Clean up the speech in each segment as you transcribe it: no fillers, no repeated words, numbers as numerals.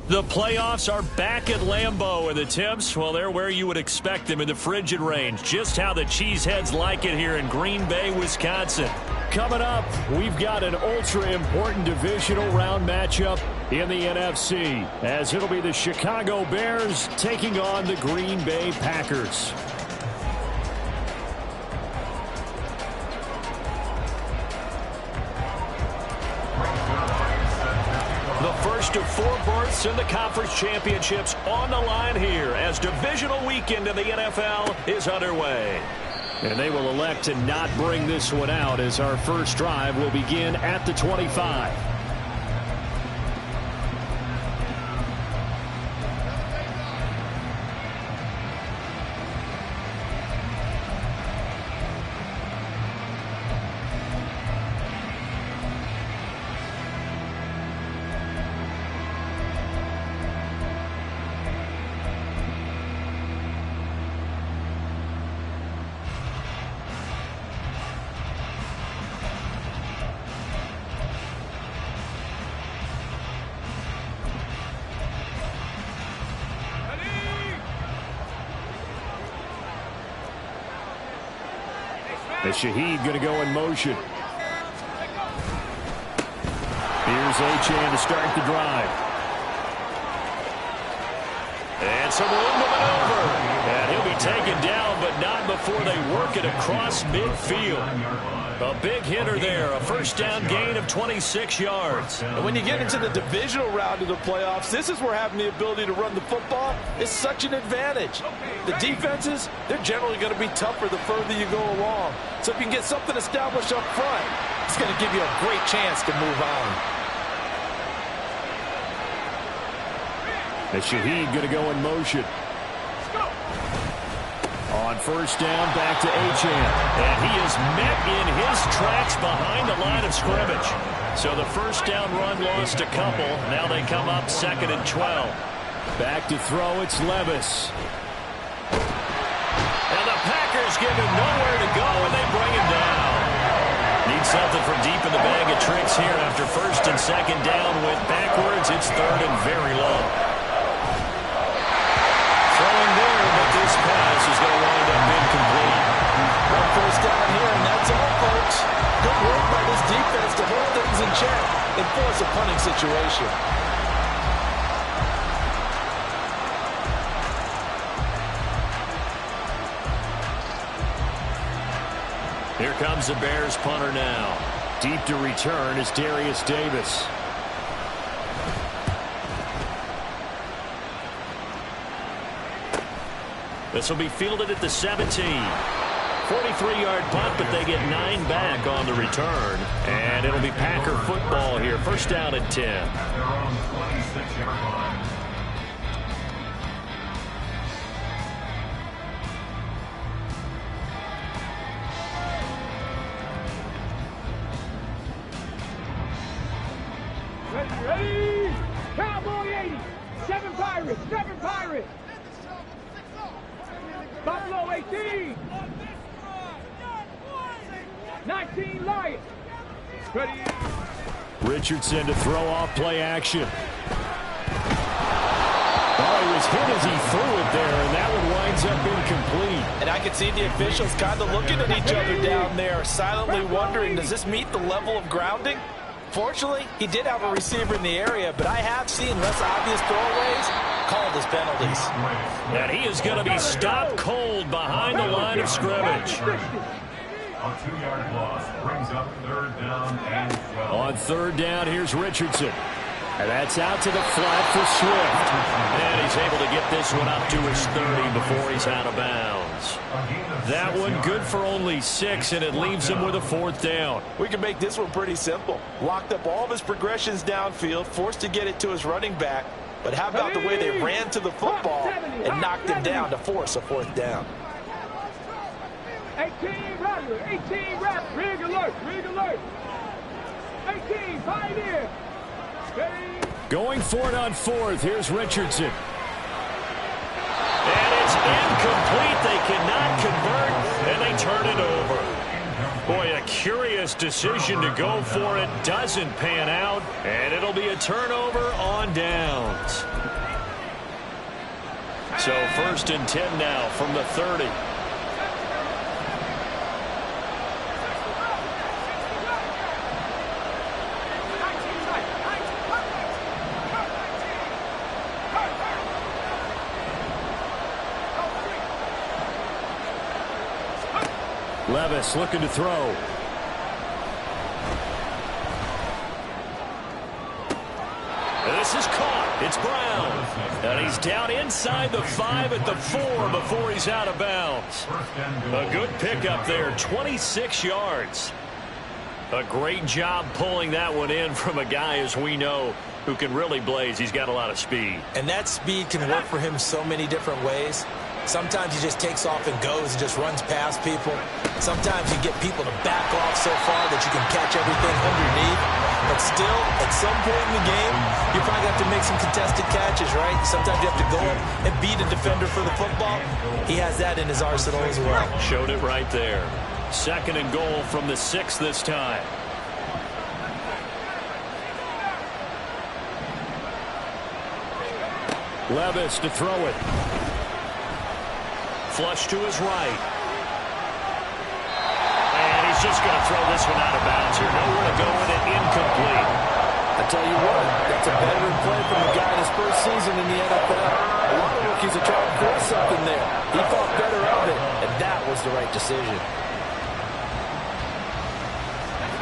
The playoffs are back at Lambeau, and the temps, well, they're where you would expect them in the frigid range. Just how the Cheeseheads like it here in Green Bay, Wisconsin. Coming up, we've got an ultra-important divisional round matchup in the NFC, as it'll be the Chicago Bears taking on the Green Bay Packers. The first of 4 berths in the conference championships on the line here as divisional weekend in the NFL is underway. And they will elect to not bring this one out as our first drive will begin at the 25. The Shaheed going to go in motion. Here's Achane to start the drive. And some room to maneuver. And he'll be taken down, but not before they work it across midfield. A big hitter there. A first down gain of 26 yards. And when you get into the divisional round of the playoffs, this is where having the ability to run the football is such an advantage. The defenses, they're generally going to be tougher the further you go along. So if you can get something established up front, it's going to give you a great chance to move on. The Shaheed going to go in motion. On first down, back to Achane. And he is met in his tracks behind the line of scrimmage. So the first down run lost a couple. Now they come up 2nd and 12. Back to throw, it's Levis. And the Packers give him nowhere to go, and they bring him down. Need something from deep in the bag of tricks here after 1st and 2nd down. Went backwards, it's 3rd and very low. Throwing there, but this pass is going to wind up incomplete. One first down here, and that's all, folks. Good work by this defense to hold things in check and force a punting situation. Here comes the Bears punter now. Deep to return is Darius Davis. This will be fielded at the 17. 43-yard punt, but they get 9 back on the return. And it'll be Packer football here. First down at 10. Ready? Cowboy 80. 7 Pirates. 7 Pirates. Buffalo 18. 19 Lions. Ready. Richardson to throw off play action. Oh, he was hit as he threw it there, and that one winds up incomplete. And I can see the officials kind of looking at each other down there, silently wondering, does this meet the level of grounding? Fortunately, he did have a receiver in the area, but I have seen less obvious throwaways called as penalties. And he is going to be stopped cold behind the line of scrimmage. A 2-yard loss brings up 3rd down and 12. On 3rd down, here's Richardson. And that's out to the flat for Swift. And he's able to get this one up to his 30 before he's out of bounds. That one good for only 6, and it leaves him with a 4th down. We can make this one pretty simple. Locked up all of his progressions downfield, forced to get it to his running back. But how about the way they ran to the football and knocked him down to force a 4th down? 18 Rattler. 18 Rattler. Rig alert. Rig alert. 18 Pioneer. Going for it on 4th. Here's Richardson. And it's incomplete. They cannot convert, and they turn it over. Boy, a curious decision to go for it. Doesn't pan out, and it'll be a turnover on downs. So 1st and 10 now from the 30. Levis looking to throw. This is caught. It's Brown. And he's down inside the 5 at the 4 before he's out of bounds. A good pickup there, 26 yards. A great job pulling that one in from a guy, as we know, who can really blaze. He's got a lot of speed. And that speed can work for him so many different ways. Sometimes he just takes off and goes and just runs past people. Sometimes you get people to back off so far that you can catch everything underneath. But still, at some point in the game, you probably have to make some contested catches, right? Sometimes you have to go up and beat a defender for the football. He has that in his arsenal as well. Showed it right there. 2nd and goal from the 6 this time. Levis to throw it. Flush to his right. And he's just going to throw this one out of bounds here. Nowhere to go with it. Incomplete. I tell you what, that's a veteran play from a guy in his first season in the NFL. A lot of rookies are trying to force something there. He thought better of it, and that was the right decision.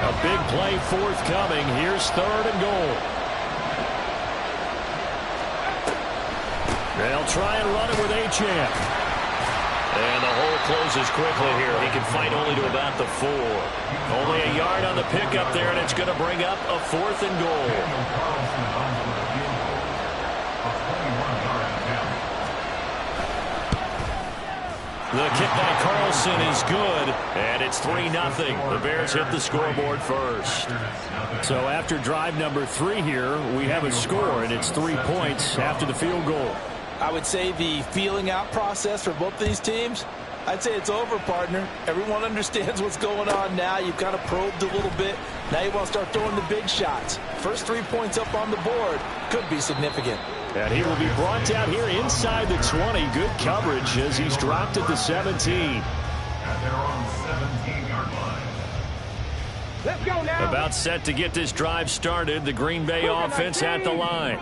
A big play forthcoming. Here's 3rd and goal. They'll try and run it with Achane. And the hole closes quickly here. He can fight only to about the 4. Only a yard on the pickup there, and it's going to bring up a 4th and goal. The kick by Carlson is good, and it's 3-0. The Bears hit the scoreboard first. So after drive number 3 here, we have a score, and it's 3 points after the field goal. I would say the feeling out process for both these teams, I'd say it's over, partner. Everyone understands what's going on now. You've kind of probed a little bit. Now you want to start throwing the big shots. First 3 points up on the board could be significant. And he will be brought down here inside the 20. Good coverage as he's dropped at the 17. And they're on the 17-yard line. Let's go now. About set to get this drive started. The Green Bay offense at the line.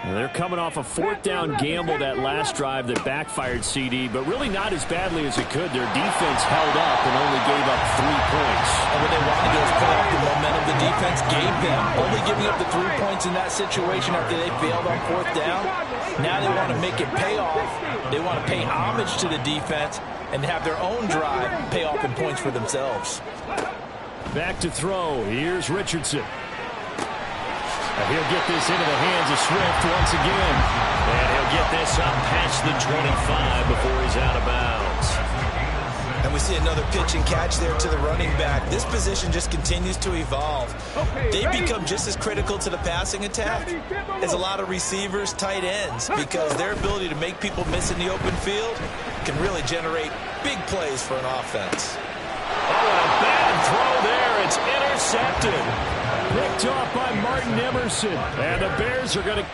And they're coming off a 4th down gamble that last drive that backfired CD, but really not as badly as it could. Their defense held up and only gave up 3 points. And what they wanted to do is play off the momentum the defense gave them. Only giving up the 3 points in that situation after they failed on 4th down. Now they want to make it pay off. They want to pay homage to the defense and have their own drive pay off in points for themselves. Back to throw. Here's Richardson. And he'll get this into the hands of Swift once again. And he'll get this up past the 25 before he's out of bounds. And we see another pitch and catch there to the running back. This position just continues to evolve. They become just as critical to the passing attack as a lot of receivers, tight ends, because their ability to make people miss in the open field can really generate big plays for an offense. Oh, a bad throw there. It's intercepted. Picked off by Martin Emerson. And the Bears are going to...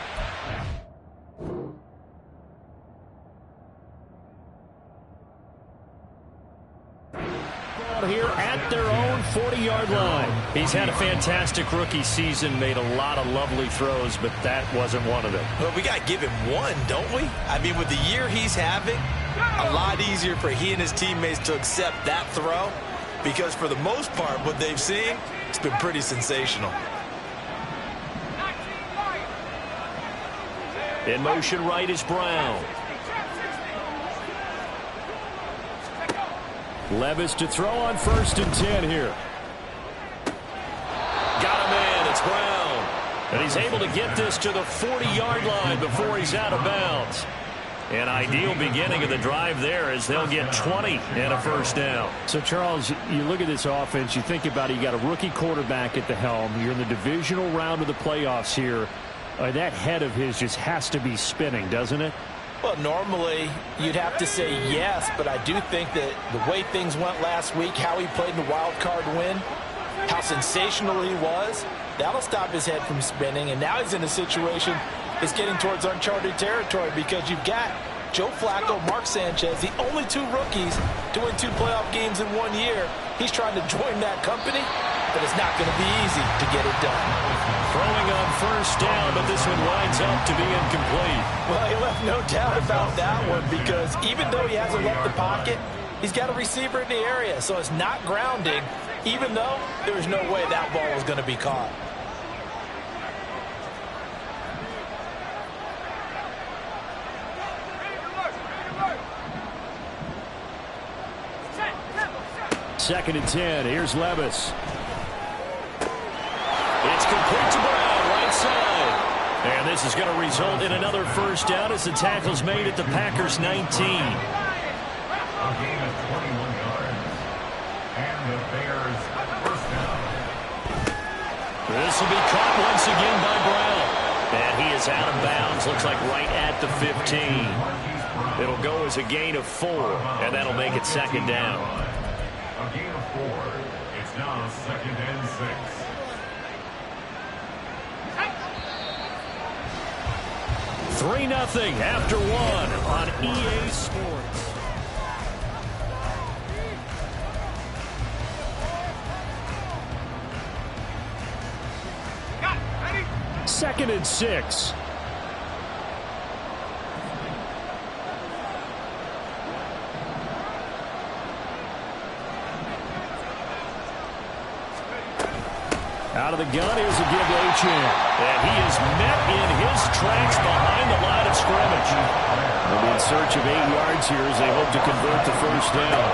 here at their own 40-yard line. He's had a fantastic rookie season, made a lot of lovely throws, but that wasn't one of them. Well, we got to give him one, don't we? I mean, with the year he's having, a lot easier for he and his teammates to accept that throw, because for the most part, what they've seen, it's been pretty sensational. In motion right is Brown. Levis to throw on 1st and 10 here. Got him in. It's Brown. And he's able to get this to the 40-yard line before he's out of bounds. An ideal beginning of the drive there as they'll get 20 and a 1st down. So, Charles, you look at this offense, you think about it, you got a rookie quarterback at the helm. You're in the divisional round of the playoffs here. That head of his just has to be spinning, doesn't it? Well, normally you'd have to say yes, but I do think that the way things went last week, how he played in the wild card win, how sensational he was, that'll stop his head from spinning. And now he's in a situation that's getting towards uncharted territory because you've got Joe Flacco, Mark Sanchez, the only two rookies to win 2 playoff games in 1 year. He's trying to join that company, but it's not going to be easy to get it done. Throwing on first down, but this one winds up to be incomplete. Well, he left no doubt about that one, because even though he hasn't left the pocket, he's got a receiver in the area, so it's not grounding, even though there's no way that ball was going to be caught. Second and 10. Here's Levis. It's complete to Brown, right side. And this is going to result in another first down as the tackle's made at the Packers' 19. A gain of 21 yards. And the Bears first down. This will be caught once again by Brown. And he is out of bounds. Looks like right at the 15. It'll go as a gain of 4, and that'll make it second down. A gain of 4. It's now second and 6. Three 0 after 1 on EA Sports. Second and 6. Out of the gun, here's a give to Achane. And he is met in his tracks behind the line of scrimmage. They'll be in search of 8 yards here as they hope to convert the first down.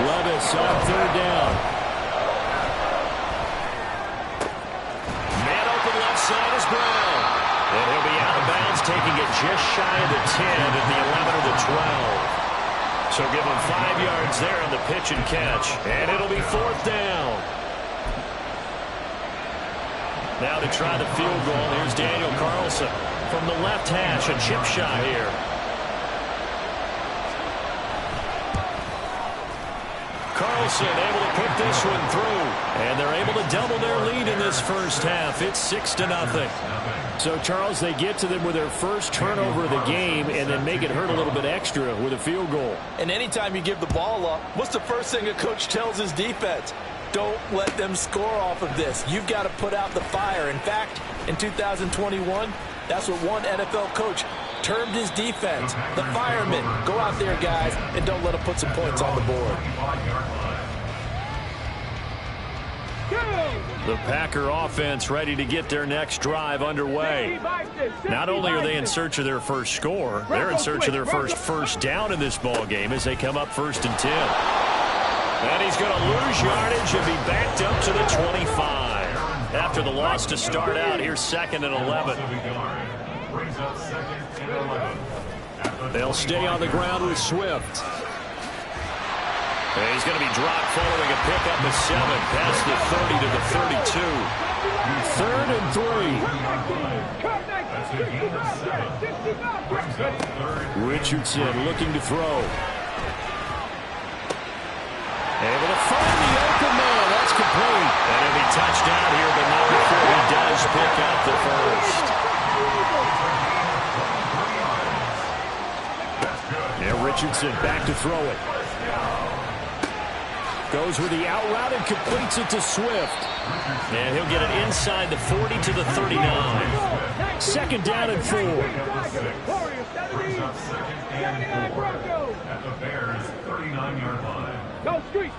Levis on third down. Man open left side is Brown. And he'll be out of bounds, taking it just shy of the 10 at the 11 or the 12. So give him 5 yards there on the pitch and catch. And it'll be fourth down. Now to try the field goal, here's Daniel Carlson from the left hash, a chip shot here. Carlson able to put this one through, and they're able to double their lead in this first half. It's 6-0. So, Charles, they get to them with their first turnover of the game and then make it hurt a little bit extra with a field goal. And anytime you give the ball up, what's the first thing a coach tells his defense? Don't let them score off of this. You've got to put out the fire. In fact, in 2021, that's what one NFL coach termed his defense. The firemen. Go out there, guys, and don't let them put some points on the board. The Packer offense ready to get their next drive underway. Not only are they in search of their first score, they're in search of their first down in this ball game as they come up 1st and 10. And he's going to lose yardage and be backed up to the 25. After the loss to start out, here's 2nd and 11. They'll stay on the ground with Swift. And he's going to be dropped following a pickup of 7 past the 30 to the 32. 3rd and 3. Richardson looking to throw. Able to find the open man. That's complete. And he'll be touched down here, but not before he does pick up the first. Yeah, Richardson back to throw it. Goes with the out route and completes it to Swift. And he'll get it inside the 40 to the 39. 2nd down and 4. At the Bears' 39-yard line. Go street.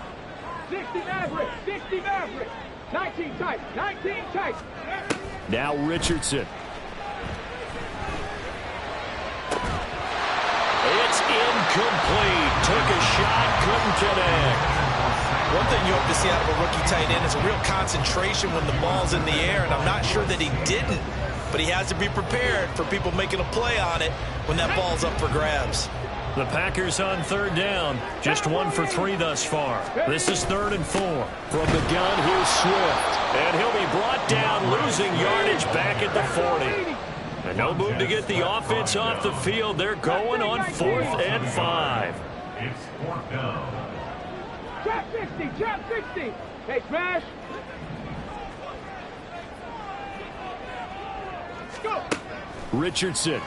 60 Maverick. 60 Maverick. 19 tight. 19 tight. Now Richardson. It's incomplete. Took a shot, couldn't connect. One thing you hope to see out of a rookie tight end is a real concentration when the ball's in the air, and I'm not sure that he didn't, but he has to be prepared for people making a play on it when that ball's up for grabs. The Packers on 3rd down. Just 1 for 3 thus far. This is 3rd and 4. From the gun, here's Swift. And he'll be brought down, losing yardage back at the 40. And no move to get the offense off the field. They're going on 4th and 5. It's 4th down. Trap 60. Trap 60. Hey, Crash. Richardson.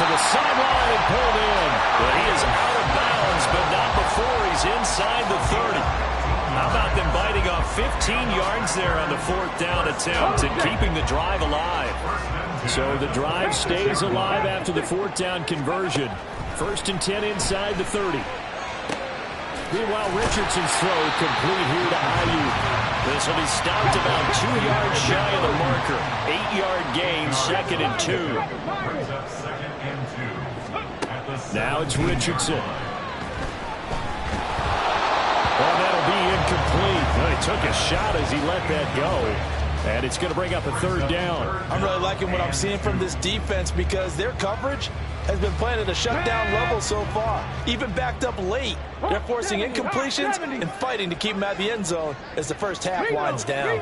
to the sideline and pulled in. But he is out of bounds, but not before he's inside the 30. How about them biting off 15 yards there on the 4th down attempt and keeping the drive alive? So the drive stays alive after the 4th down conversion. 1st and 10 inside the 30. Meanwhile, Richardson's throw complete here to Ayuk. This will be stopped about 2 yards shy of the marker. 8-yard gain, 2nd and 2. Now it's Richardson. Oh, that'll be incomplete. Well, he took a shot as he let that go. And it's going to bring up a 3rd down. I'm really liking what I'm seeing from this defense because their coverage has been playing at a shutdown level so far. Even backed up late, they're forcing incompletions and fighting to keep them at the end zone as the first half winds down.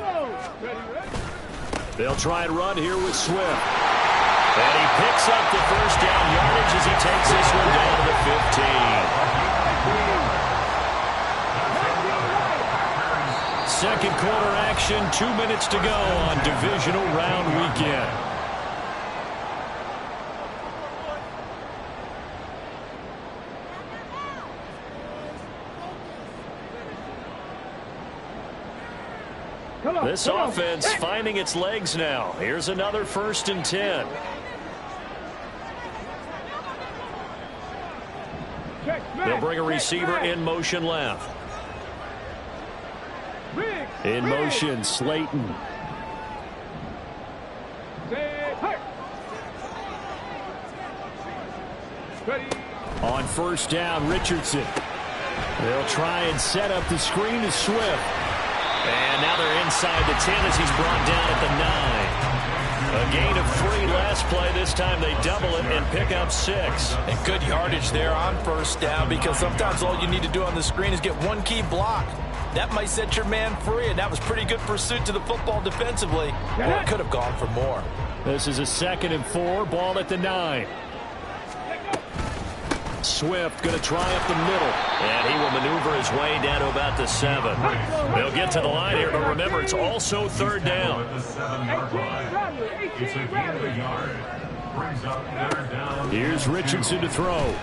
They'll try and run here with Swift. And he picks up the 1st down yardage as he takes this one down to the 15. Second quarter action, 2 minutes to go on divisional round weekend. This offense finding its legs now. Here's another 1st and 10. They'll bring a receiver in motion left. In motion, Slayton. On 1st down, Richardson. They'll try and set up the screen to Swift. And now they're inside the 10 as he's brought down at the 9. A gain of 3 last play. This time they double it and pick up 6. And good yardage there on 1st down because sometimes all you need to do on the screen is get one key block. That might set your man free, and that was pretty good pursuit to the football defensively. Or it could have gone for more. This is a 2nd and 4, ball at the 9. Swift going to try up the middle. And he will maneuver his way down to about the 7. They'll get to the line here, but remember, it's also 3rd down. Here's Richardson to throw.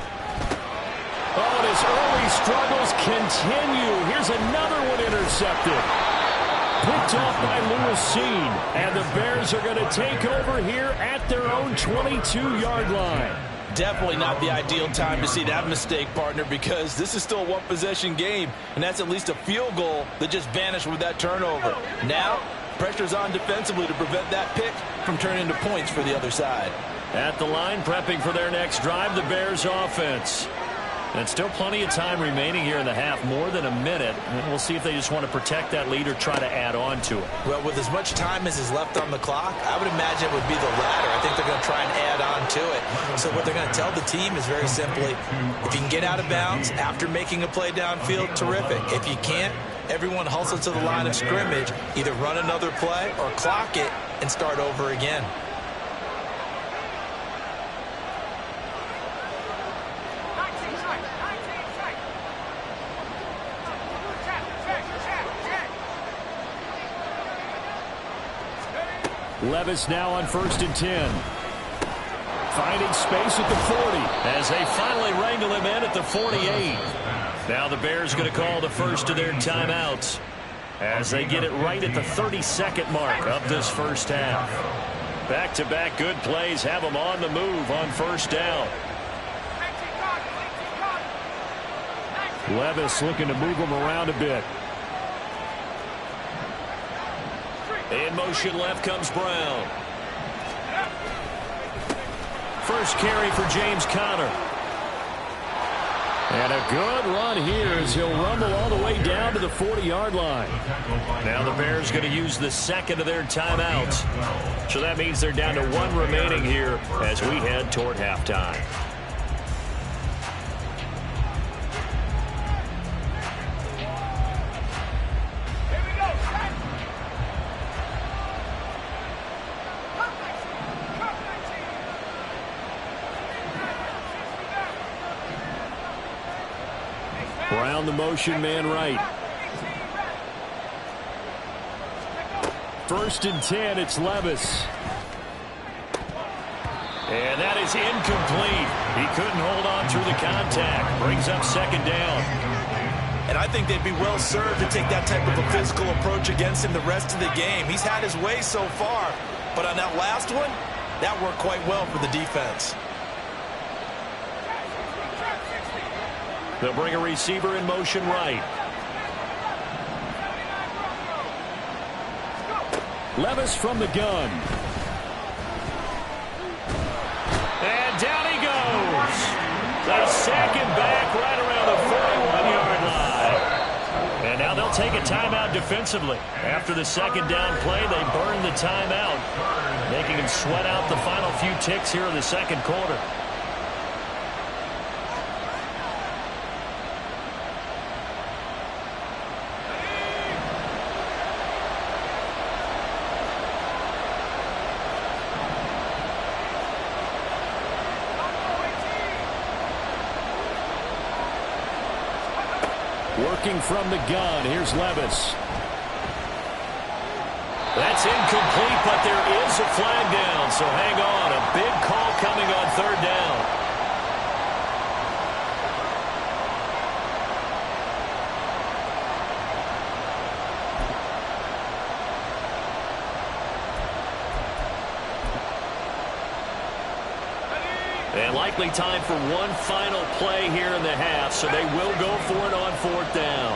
Oh, and his early struggles continue. Here's another one intercepted. Picked off by Lewis Seen. And the Bears are going to take over here at their own 22-yard line. Definitely not the ideal time to see that mistake, partner, because this is still a one-possession game, and that's at least a field goal that just vanished with that turnover. Now, pressure's on defensively to prevent that pick from turning into points for the other side. At the line, prepping for their next drive, the Bears offense. And still plenty of time remaining here in the half, more than a minute. And we'll see if they just want to protect that lead or try to add on to it. Well, with as much time as is left on the clock, I would imagine it would be the latter. I think they're going to try and add on to it. So what they're going to tell the team is very simply, if you can get out of bounds after making a play downfield, terrific. If you can't, everyone hustle to the line of scrimmage, either run another play or clock it and start over again. Levis now on 1st and 10. Finding space at the 40 as they finally wrangle him in at the 48. Now the Bears going to call the first of their timeouts as they get it right at the 32nd mark of this first half. Back-to-back good plays have them on the move on 1st down. Levis looking to move him around a bit. In motion left comes Brown. First carry for James Conner. And a good run here as he'll rumble all the way down to the 40-yard line. Now the Bears going to use the second of their timeouts. So that means they're down to 1 remaining here as we head toward halftime. Brown the motion man right. 1st and 10, it's Levis. And that is incomplete. He couldn't hold on through the contact. Brings up second down. And I think they'd be well served to take that type of a physical approach against him the rest of the game. He's had his way so far, but on that last one, that worked quite well for the defense. They'll bring a receiver in motion right. Levis from the gun. And down he goes. They sack him back right around the 41-yard line. And now they'll take a timeout defensively. After the second down play, they burn the timeout, making him sweat out the final few ticks here in the second quarter. Working from the gun, here's Levis. That's incomplete, but there is a flag down, so hang on. A big call coming on third down. And likely time for one final play here in the half, so they will go for it on fourth down.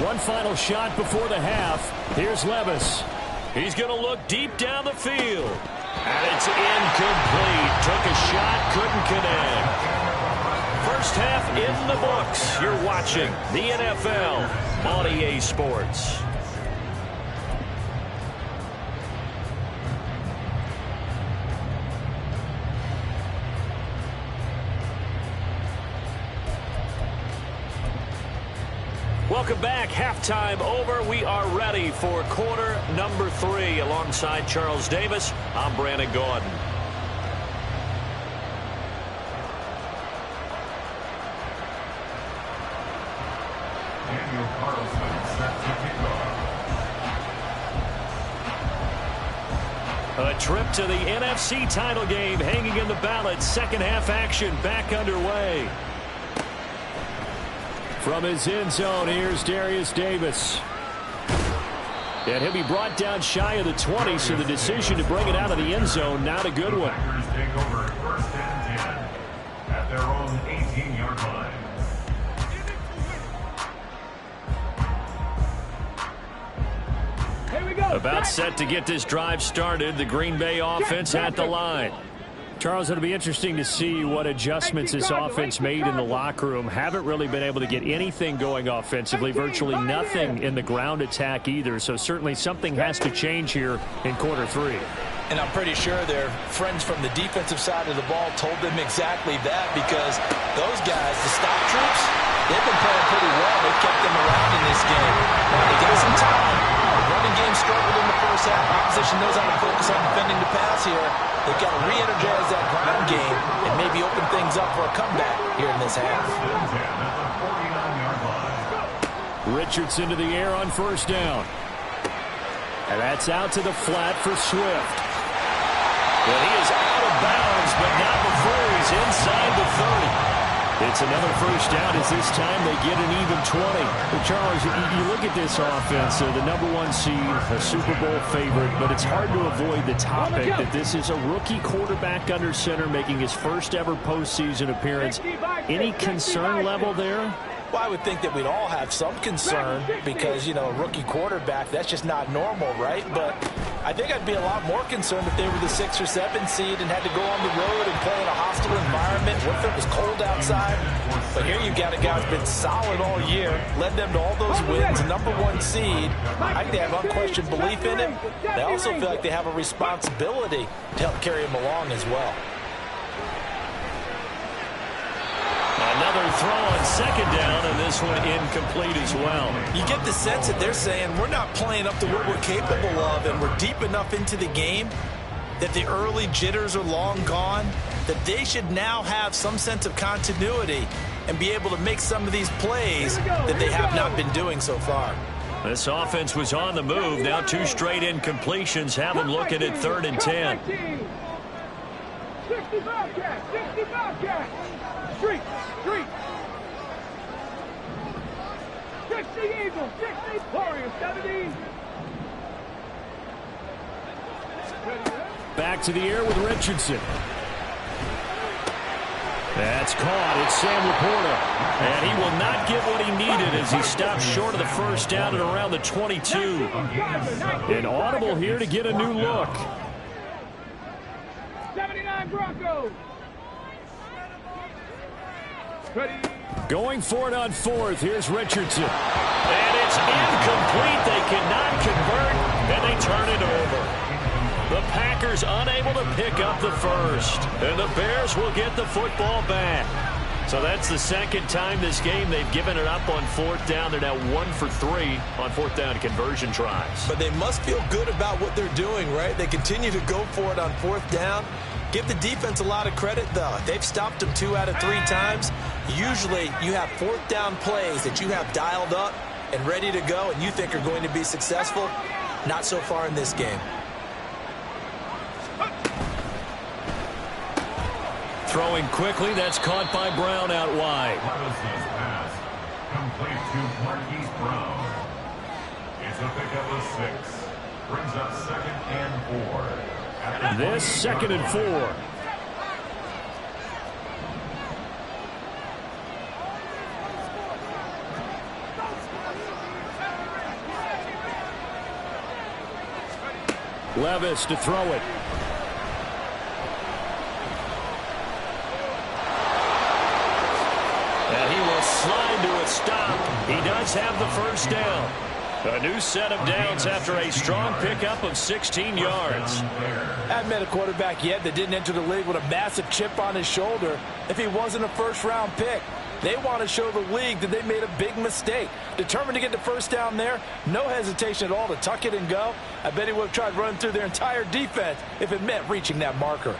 One final shot before the half. Here's Levis. He's going to look deep down the field. And it's incomplete. Took a shot, couldn't connect. First half in the books. You're watching the NFL on EA Sports. Welcome back. Halftime over. We are ready for quarter number 3. Alongside Charles Davis, I'm Brandon Gordon. A trip to the NFC title game hanging in the balance. Second half action back underway. From his end zone, here's Darius Davis. And he'll be brought down shy of the 20, so the decision to bring it out of the end zone, not a good one. Take over first and 10 at their own 18-yard line. Here we go. About set to get this drive started. The Green Bay offense at the line. Charles, it'll be interesting to see what adjustments this offense made in the locker room. Haven't really been able to get anything going offensively, virtually nothing in the ground attack either. So certainly something has to change here in quarter 3. And I'm pretty sure their friends from the defensive side of the ball told them exactly that, because those guys, the stop troops, they've been playing pretty well. They've kept them around in this game. Now they got some time. The running game struggled in the first half. Opposition knows how to focus on defending the pass here. They've got to re-energize that ground game and maybe open things up for a comeback here in this half. Richardson to the air on first down. And that's out to the flat for Swift. Well, he is out of bounds, but not before he's inside the 30. It's another first down as this time they get an even 20. Well, Charles, you look at this offense, the #1 seed, a Super Bowl favorite, but it's hard to avoid the topic that this is a rookie quarterback under center making his first ever postseason appearance. Any concern level there? Well, I would think that we'd all have some concern because, you know, a rookie quarterback, that's just not normal, right? But I think I'd be a lot more concerned if they were the 6 or 7 seed and had to go on the road and play in a hostile environment. What if it was cold outside? But here you've got a guy who's been solid all year, led them to all those wins, #1 seed. I think they have unquestioned belief in him. They also feel like they have a responsibility to help carry him along as well. Another throw on second down, and this one incomplete as well. You get the sense that they're saying we're not playing up to what we're capable of, and we're deep enough into the game that the early jitters are long gone. that they should now have some sense of continuity and be able to make some of these plays that they have not been doing so far. This offense was on the move. Now 2 straight incompletions have them looking at 3rd and 10. 65 catch, 65 catch. Street. 60 Eagles, 60 Warriors, 70. Back to the air with Richardson. That's caught. It's Sam Laporta. And he will not get what he needed as he stops short of the first down at around the 22. An audible here to get a new look. 79 Broncos. Ready. Going for it on 4th. Here's Richardson. And it's incomplete. They cannot convert, and they turn it over. The Packers unable to pick up the first. And the Bears will get the football back. So that's the second time this game they've given it up on 4th down. They're now 1 for 3 on 4th down conversion tries. But they must feel good about what they're doing, right? They continue to go for it on 4th down. Give the defense a lot of credit, though. They've stopped them 2 out of 3 times. Usually, you have 4th down plays that you have dialed up and ready to go and you think are going to be successful. Not so far in this game. Throwing quickly, that's caught by Brown out wide. Levis's pass complete to Marquise Brown. It's a pickup of 6. Brings up 2nd and 4. This 2nd and 4. Levis to throw it. And he will slide to a stop. He does have the first down. A new set of downs after a strong pickup of 16 yards. I haven't met a quarterback yet that didn't enter the league with a massive chip on his shoulder if he wasn't a first-round pick. They want to show the league that they made a big mistake. Determined to get the first down there, no hesitation at all to tuck it and go. I bet he would have tried running through their entire defense if it meant reaching that marker.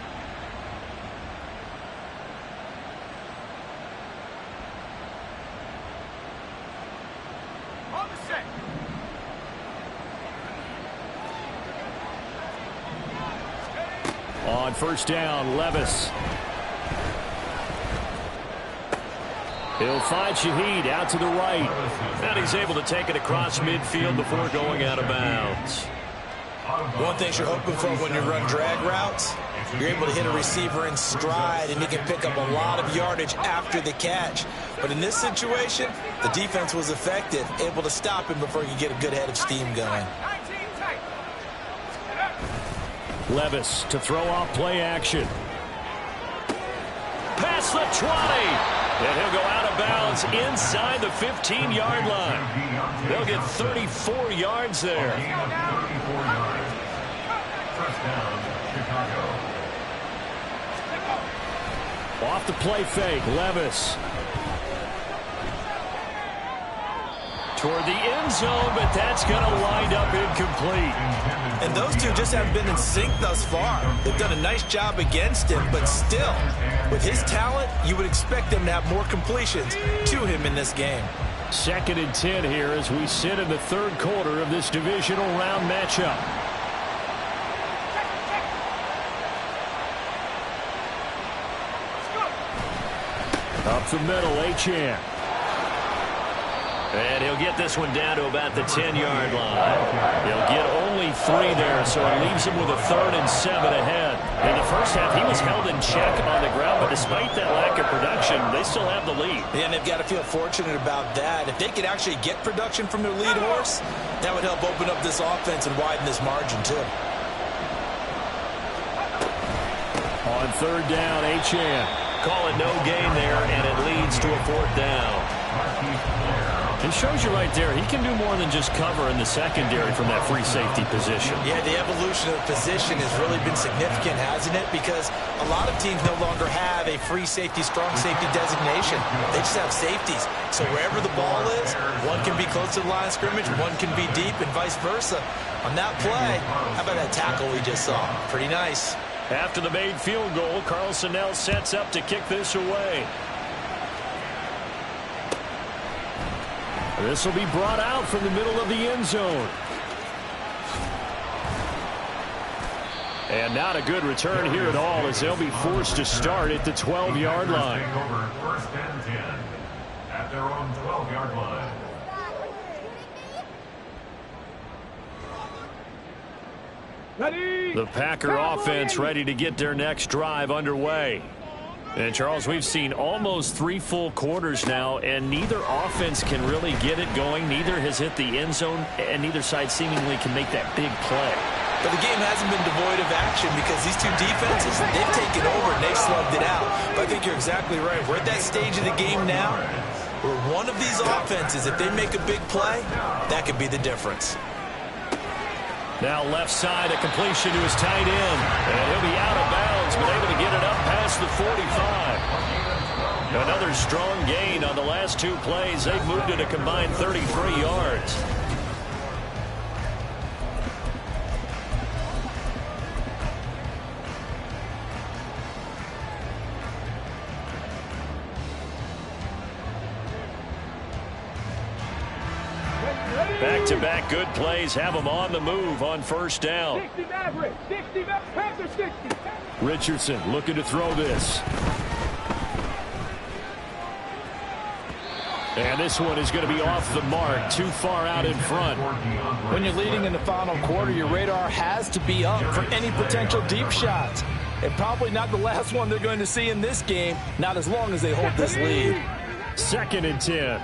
On first down, Levis. He'll find Shaheed out to the right. And he's able to take it across midfield before going out of bounds. One thing you're hoping for when you run drag routes, you're able to hit a receiver in stride and he can pick up a lot of yardage after the catch. But in this situation, the defense was effective, able to stop him before he could get a good head of steam going. Levis to throw off play action. Past the 20. And he'll go out of bounds inside the 15-yard line. They'll get 34 yards there. First down, Chicago. Off the play fake, Levis. Toward the end zone, but that's going to wind up incomplete. And those two just haven't been in sync thus far. They've done a nice job against him, but still, with his talent, you would expect them to have more completions to him in this game. 2nd and 10 here as we sit in the 3rd quarter of this divisional round matchup. Up the middle, Achane. And he'll get this one down to about the 10-yard line. He'll get only 3 there, so it leaves him with a 3rd and 7 ahead. In the first half, he was held in check on the ground, but despite that lack of production, they still have the lead. Yeah, and they've got to feel fortunate about that. If they could actually get production from their lead horse, that would help open up this offense and widen this margin, too. On 3rd down, Achane. Call it no gain there, and it leads to a 4th down. It shows you right there, he can do more than just cover in the secondary from that free safety position. Yeah, the evolution of the position has really been significant, hasn't it? Because a lot of teams no longer have a free safety, strong safety designation. They just have safeties. So wherever the ball is, one can be close to the line of scrimmage, one can be deep, and vice versa. On that play, how about that tackle we just saw? Pretty nice. After the made field goal, Carlson now sets up to kick this away. This will be brought out from the middle of the end zone. And not a good return here at all, as they'll be forced to start at the 12-yard line. Over first and 10 at their own 12-yard line. Ready. The Packer offense ready to get their next drive underway. And, Charles, we've seen almost 3 full quarters now, and neither offense can really get it going. Neither has hit the end zone, and neither side seemingly can make that big play. But the game hasn't been devoid of action because these two defenses, they've taken over and they've slugged it out. But I think you're exactly right. We're at that stage of the game now where one of these offenses, if they make a big play, that could be the difference. Now left side, a completion to his tight end. And he'll be out of bounds, but able to get it up past the 45. Another strong gain on the last 2 plays. They've moved it a combined 33 yards. Back-to-back good plays have them on the move on first down. 60 Maverick. 60 Panther 60. Richardson looking to throw this. And this one is going to be off the mark, too far out in front. When you're leading in the final quarter, your radar has to be up for any potential deep shots. And probably not the last one they're going to see in this game, not as long as they hold this lead. 2nd and 10.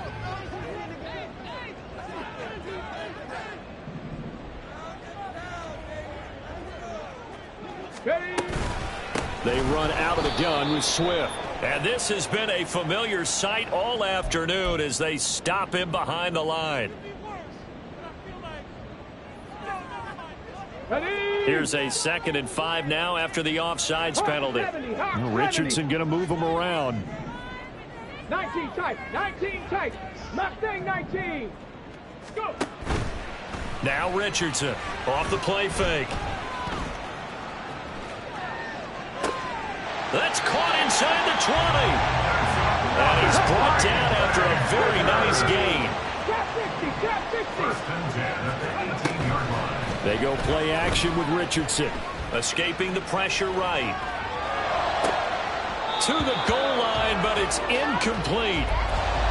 They run out of the gun with Swift. And this has been a familiar sight all afternoon as they stop him behind the line. Here's a 2nd and 5 now after the offsides penalty. Richardson going to move him around. 19 tight. 19 tight. Mustang 19. Go. Now Richardson off the play fake. That's caught inside the 20. And he's brought down after a very nice gain. First and 10 at the 18-yard line. They go play action with Richardson. Escaping the pressure right. To the goal line, but it's incomplete.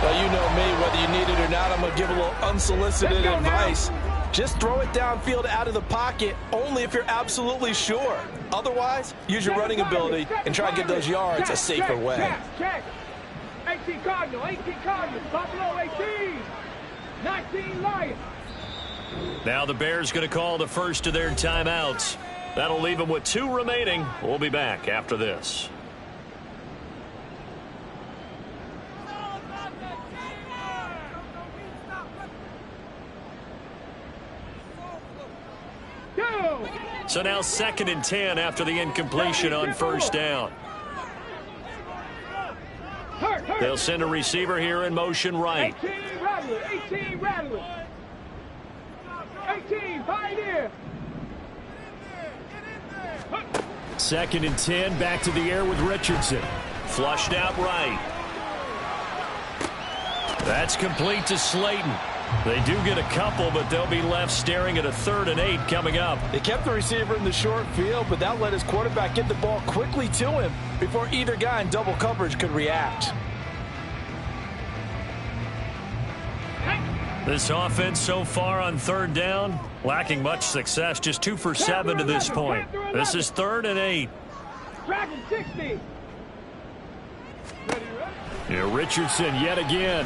Well, you know me, whether you need it or not, I'm going to give a little unsolicited advice. Just throw it downfield out of the pocket only if you're absolutely sure. Otherwise, use your running ability and try to get those yards a safer way. Check. 18 Cardinal, 18 Cardinal, Buffalo 18, 19 Lions. Now the Bears going to call the first of their timeouts. That'll leave them with 2 remaining. We'll be back after this. So now 2nd and 10 after the incompletion on first down. They'll send a receiver here in motion right. 18 Rattler, 18 Rattler. 18 Pioneer. 2nd and 10, back to the air with Richardson. Flushed out right. That's complete to Slayton. They do get a couple, but they'll be left staring at a 3rd and 8 coming up. They kept the receiver in the short field, but that let his quarterback get the ball quickly to him before either guy in double coverage could react. This offense so far on 3rd down, lacking much success, just 2 for 7 to this point. This is 3rd and 8. Dragon 60. Yeah, Richardson yet again.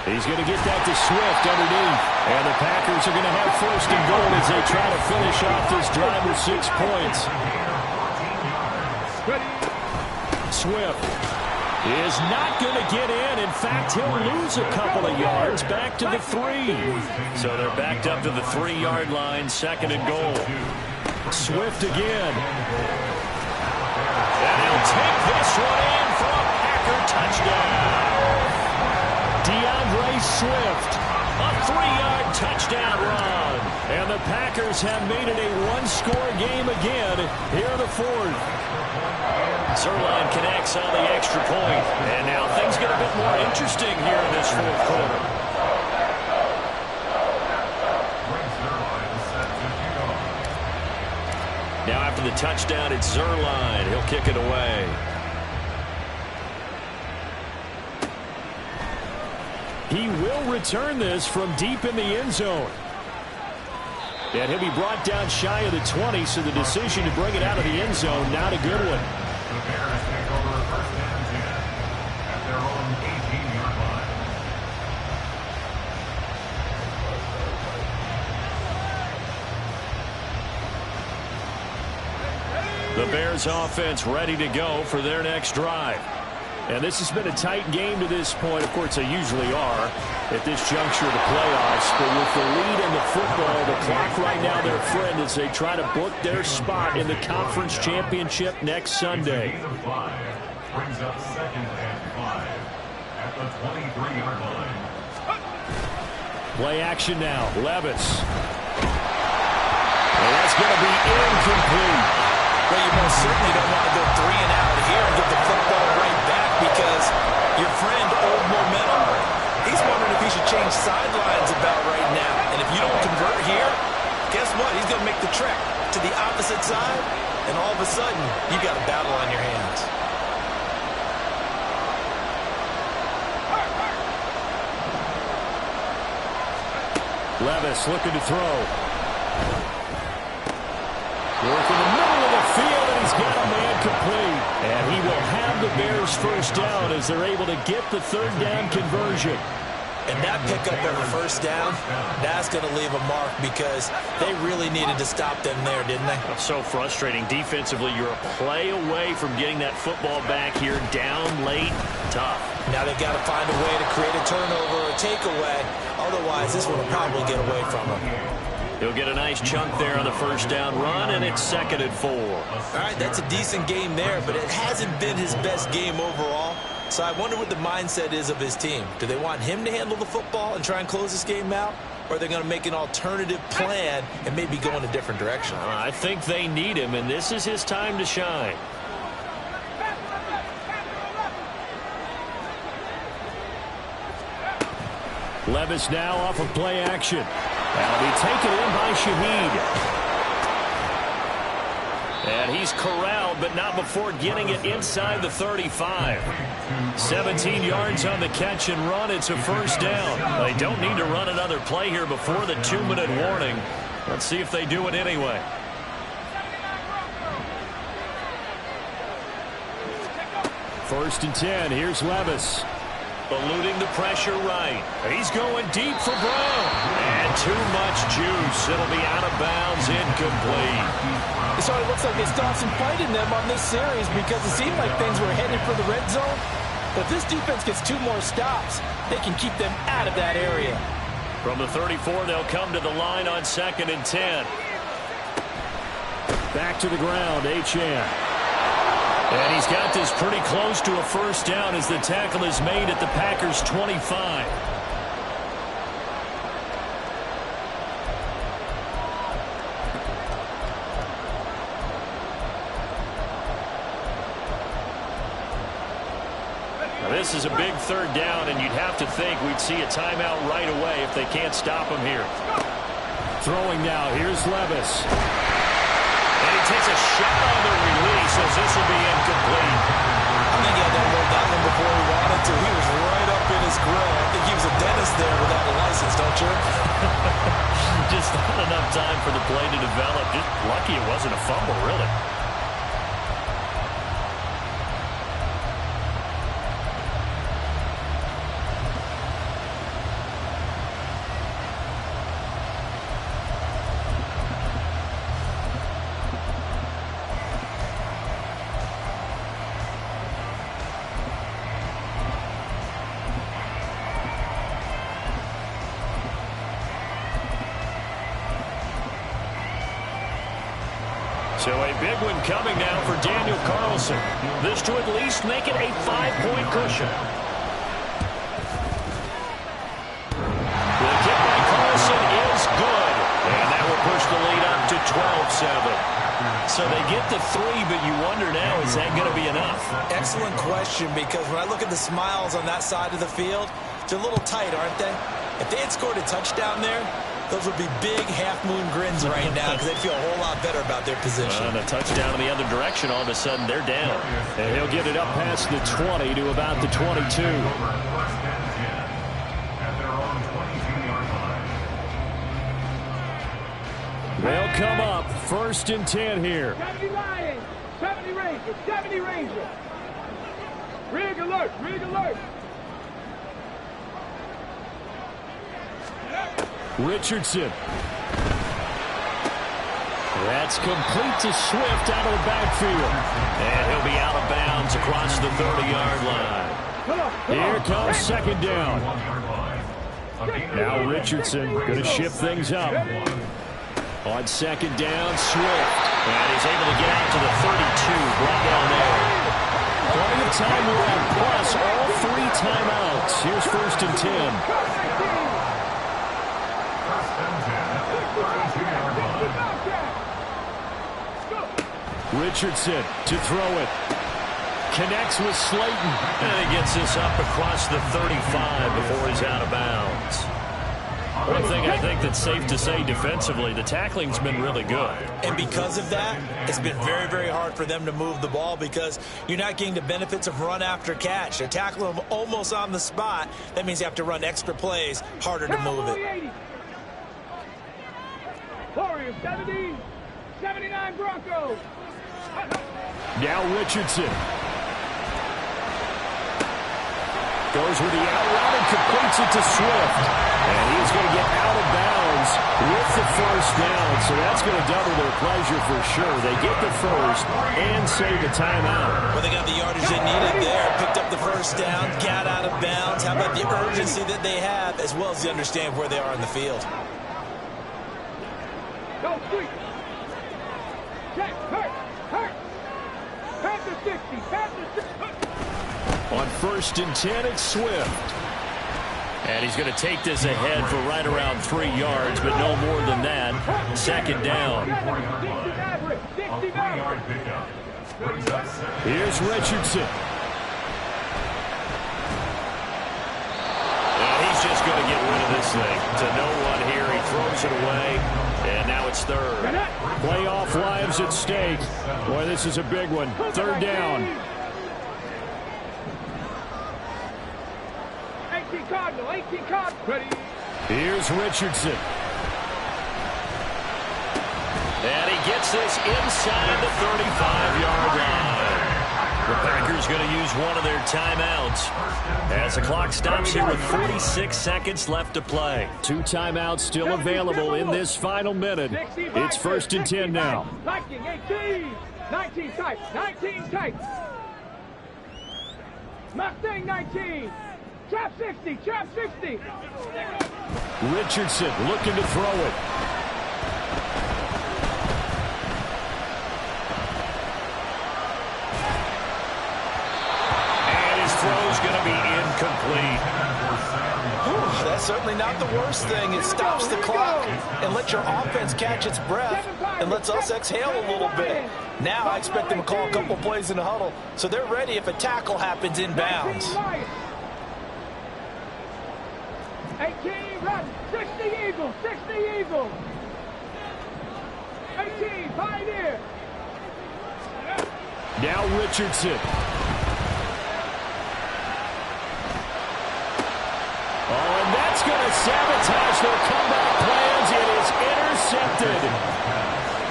He's going to get that to Swift underneath. And the Packers are going to have 1st and goal as they try to finish off this drive with 6 points. Swift is not going to get in. In fact, he'll lose a couple of yards back to the 3. So they're backed up to the 3-yard line, 2nd and goal. Swift again. And he'll take this one in for a Packer touchdown. DeAndre Swift A 3-yard touchdown run. And the Packers have made it a one-score game again here in the fourth. Zerline connects on the extra point. And now things get a bit more interesting here in this fourth quarter. Now after the touchdown, it's Zerline. He'll kick it away. He will return this from deep in the end zone. And he'll be brought down shy of the 20, so the decision to bring it out of the end zone, not a good one. The Bears take over first and 10 at their own 18-yard line. The Bears offense ready to go for their next drive. And this has been a tight game to this point. Of course, they usually are at this juncture of the playoffs. But with the lead in the football, the clock right now their friend as they try to book their spot in the conference championship next Sunday. Brings up second and 5 at the 23-yard line. Play action now. Levis. And that's going to be incomplete. Well, you most certainly don't want to go 3 and out here and get the football right back because your friend, old momentum, he's wondering if he should change sidelines about right now. And if you don't convert here, guess what? He's going to make the trek to the opposite side, and all of a sudden, you got a battle on your hands. Levis looking to throw. Work in the middle of the field, and he's got a man complete. And he will have the Bears first down as they're able to get the third down conversion. And that pickup of a first down, that's going to leave a mark because they really needed to stop them there, didn't they? It's so frustrating. Defensively, you're a play away from getting that football back here down late. Tough. Now they've got to find a way to create a turnover or a takeaway. Otherwise, this one will probably get away from them. He'll get a nice chunk there on the first down run, and it's 2nd and 4. All right, that's a decent game there, but it hasn't been his best game overall. So I wonder what the mindset is of his team. Do they want him to handle the football and try and close this game out? Or are they going to make an alternative plan and maybe go in a different direction? I think they need him, and this is his time to shine. Levis now off of play action. That'll be taken in by Shaheed. And he's corralled, but not before getting it inside the 35. 17 yards on the catch and run. It's a first down. They don't need to run another play here before the 2-minute warning. Let's see if they do it anyway. First and 10. Here's Levis. Eluding the pressure right. He's going deep for Brown. And too much juice. It'll be out of bounds, incomplete. So it looks like they still have some fight in them on this series because it seemed like things were headed for the red zone. But if this defense gets 2 more stops, they can keep them out of that area. From the 34, they'll come to the line on 2nd and 10. Back to the ground, Achane. And he's got this pretty close to a first down as the tackle is made at the Packers' 25. Now this is a big third down, and you'd have to think we'd see a timeout right away if they can't stop him here. Throwing now, here's Levis. And he takes a shot on the release as this will be incomplete. I think he had that rolled out before he wanted to. He was right up in his grill. I think he was a dentist there without a license, don't you? Just not enough time for the play to develop. Just lucky it wasn't a fumble, really. So a big one coming now for Daniel Carlson. This to at least make it a 5-point cushion. The kick 7. So they get the 3, but you wonder now, is that going to be enough? Excellent question, because when I look at the smiles on that side of the field, they're a little tight, aren't they? If they had scored a touchdown there, those would be big half-moon grins right now because they'd feel a whole lot better about their position. And a touchdown in the other direction, all of a sudden they're down. And he'll get it up past the 20 to about the 22. They'll come up 1st and 10 here. 70 Lions, 70 Rangers, 70 Rangers. Rig alert, rig alert. Richardson. That's complete to Swift out of the backfield. And he'll be out of bounds across the 30-yard line. Here comes 2nd down. Now Richardson going to shift things up. On 2nd down, Swift. And he's able to get out to the 32, brought down there. Plenty of time left, plus all 3 timeouts. Here's 1st and 10. Richardson to throw it. Connects with Slayton. And he gets this up across the 35 before he's out of bounds. One thing I think that's safe to say defensively, the tackling's been really good. And because of that, it's been very, very hard for them to move the ball because you're not getting the benefits of run after catch. They're tackling them almost on the spot. That means you have to run extra plays, harder to move it. Warriors 70, 79 Broncos. Now Richardson. Goes with the out route and completes it to Swift. And he's going to get out of bounds with the 1st down. So that's going to double their pleasure for sure. They get the 1st and save a timeout. Well, they got the yardage they needed there. Picked up the 1st down, got out of bounds. How about the urgency that they have, as well as they understand where they are in the field. Go sweep. Check. Hurt. Panther 60. Panther 60. On 1st and 10, it's Swift. And he's going to take this ahead for right around 3 yards, but no more than that. 2nd down. Here's Richardson. And he's just going to get rid of this thing. To no one here. He throws it away. And now it's 3rd. Playoff lives at stake. Boy, this is a big one. 3rd down. 18 Cardinal. Ready. Here's Richardson. And he gets this inside the 35-yard line. The Packers going to use one of their timeouts as the clock stops here with 46 seconds left to play. 2 timeouts still available in this final minute. It's 1st and 10 now. 19 tight. Mustang 19. Trap 60. Richardson looking to throw it. And his throw's going to be incomplete. That's certainly not the worst thing. It stops the clock and lets your offense catch its breath and lets us exhale a little bit. Now I expect them to call a couple plays in the huddle so they're ready if a tackle happens inbounds. 18 run. 60 Eagles. 18 Pioneer. Now Richardson. Oh, and that's going to sabotage their comeback plans. It is intercepted.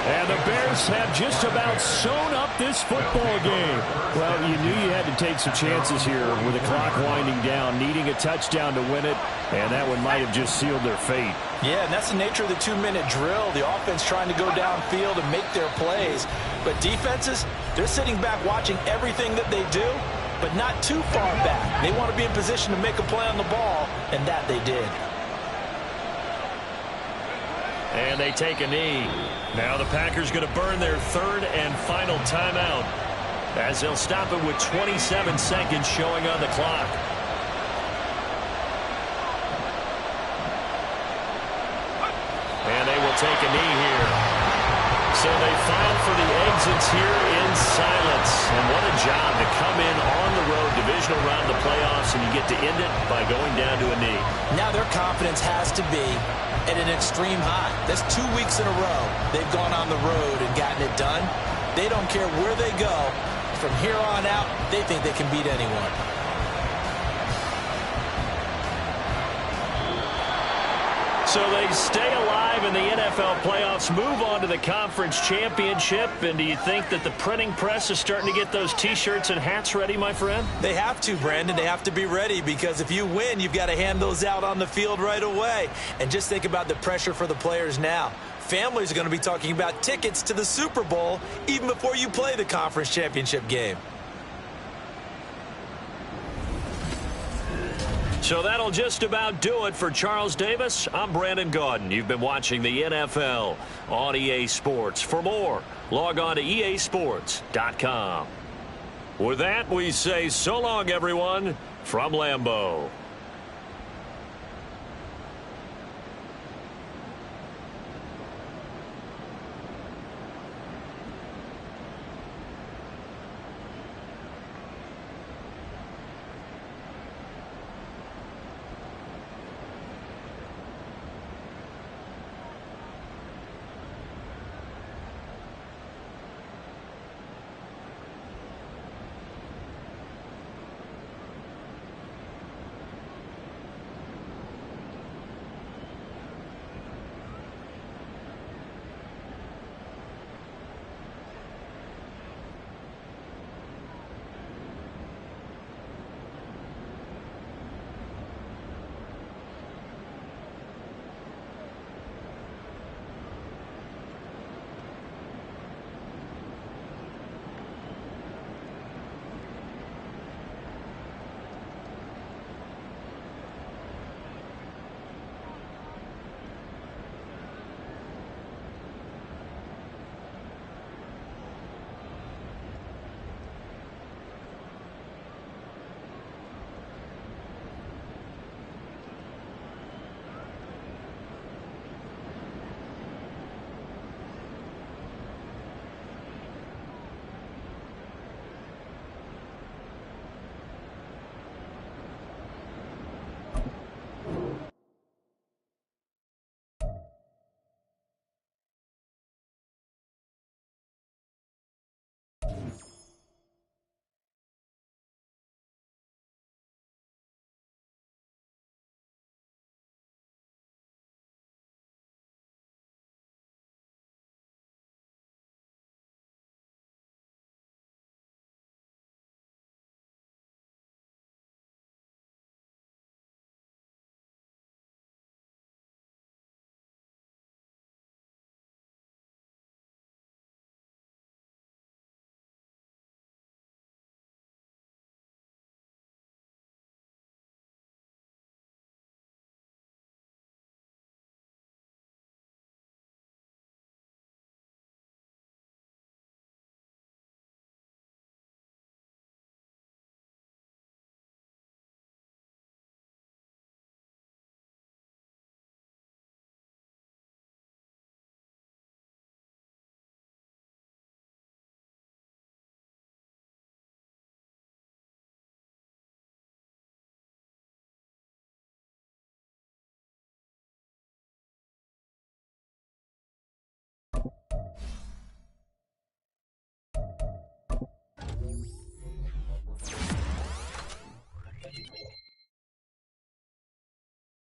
And the Bears have just about sewn up this football game. Well, you knew you had to take some chances here with the clock winding down, needing a touchdown to win it, and that one might have just sealed their fate. Yeah, and that's the nature of the 2-minute drill. The offense trying to go downfield and make their plays. But defenses, they're sitting back watching everything that they do, but not too far back. They want to be in position to make a play on the ball, and that they did. And they take a knee. Now the Packers going to burn their 3rd and final timeout as they'll stop it with 27 seconds showing on the clock. And they will take a knee here. So they file for the exits here in silence. And what a job to come in on the road, divisional round of the playoffs, and you get to end it by going down to a knee. Now their confidence has to be at an extreme high. That's 2 weeks in a row they've gone on the road and gotten it done. They don't care where they go. From here on out, they think they can beat anyone. So they stay alive in the NFL playoffs, move on to the conference championship. And do you think that the printing press is starting to get those T-shirts and hats ready, my friend? They have to, Brandon. They have to be ready because if you win, you've got to hand those out on the field right away. And just think about the pressure for the players now. Families are going to be talking about tickets to the Super Bowl even before you play the conference championship game. So that'll just about do it for Charles Davis. I'm Brandon Gaudin. You've been watching the NFL on EA Sports. For more, log on to easports.com. With that, we say so long, everyone, from Lambeau.